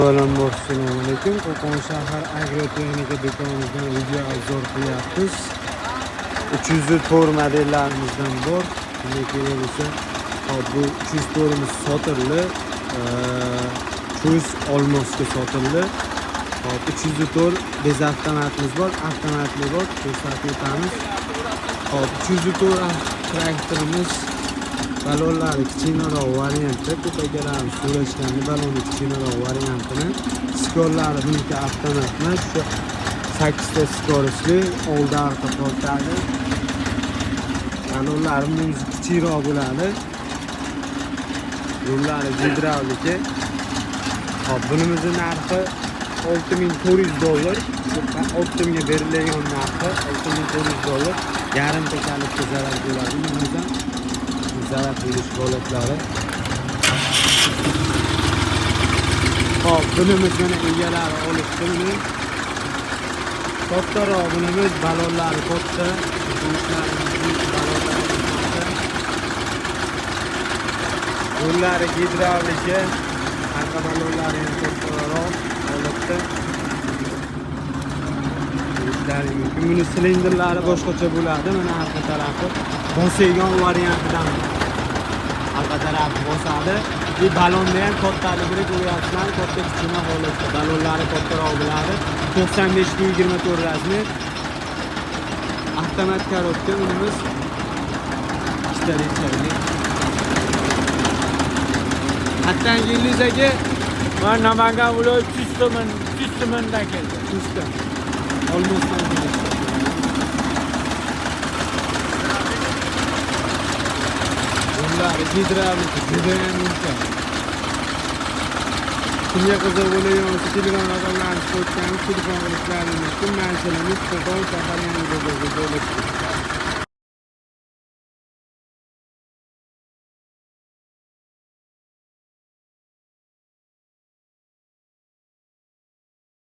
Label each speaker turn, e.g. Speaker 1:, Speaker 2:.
Speaker 1: Assalomu alaykum. Qo'qon shahar agrotexnika do'konimizdan video obzor qilyapmiz. 304 modellarimizdan bor. Lekin bo'lsa, bu 304 imiz sotildi. Chuz olmosga sotildi. 304 bez avtomatimiz bor, avtomatli bor. Ko'rsatib o'tamiz. 304 traktorimiz balonlari kichikroq variantda, ko'payganlarimiz so'rashganda balonni kichikroq variantini, skorlari buniki avtomatmi, shu 8 ta skorli, oldi orqa tortadi. Balonlari bunisi kichikroq bo'ladi. Yo'llari gidravlika. Hop, bunimizning narxi $6400. 6000 ga berilgan narxi $6400. Yarimta kalitga zarar bo'ladi. Bunimizdan zarar berish holatlari. Hop, bunimiz mana egalari olibdi buni. Kattaroq bunimiz, balonlari katta. Yo'llari gidravlika, arqa balonlari ham kattaroq olibdi. Buni silindrlari boshqacha bo'ladi. Mana arqa tarafi bosilgan variantidan. Arqa tarafi bosadi. Bu balonni ham kattaligini ko'ryapsizlar, katta kichkina holatda. Balonlari kattaroq bo'ladi. 95-24 razmer. Avtomat korobka bunimiz. Ikkita rechali. Hatto Yillizaga
Speaker 2: va Namangan viloyati Chustmandan keldi.
Speaker 1: Chustman. Olmosdan gidravlika juda ham yumshoq. Kimga qiziq bo'lgan bo'lsa, telefon raqamlarini qo'ysangiz, telefon qilishlaringiz mumkin. Manzilimiz Qo'qon shahar yangi bozorida joylashgan.